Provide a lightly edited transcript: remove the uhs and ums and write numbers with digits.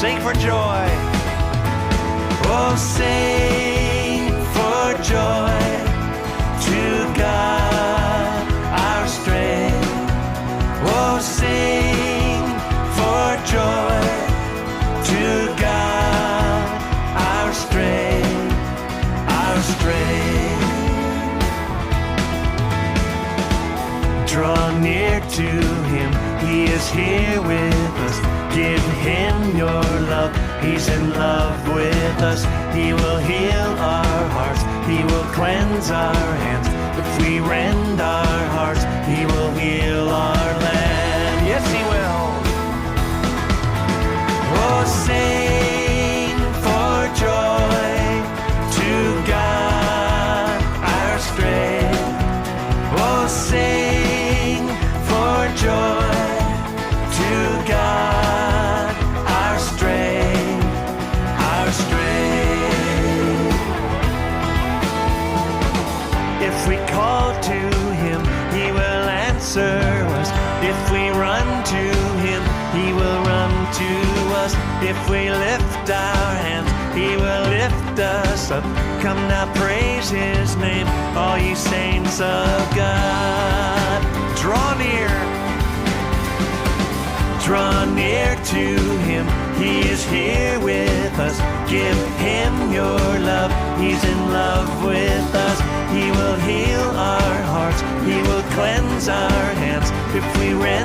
sing for joy. Oh, sing for joy to God our strength. Oh, sing for joy to God our strength, our strength. Draw near to Him, He is here with us. Give Him your love, He's in love with us. He will heal our hearts, He will cleanse our hands. If we rend our hearts, He will heal our land. Yes, He will. Oh, sing for joy to God our strength. Oh, sing for joy to God our strength, our strength. If we call to Him, He will answer us. If we run to Him, He will run to us. If we lift our hands, He will lift us up. Come now, praise His name, all ye saints of God. Draw near to Him, He is here with us. Give Him your love, He's in love with us. He will heal our hearts, He will cleanse our hands. If we rend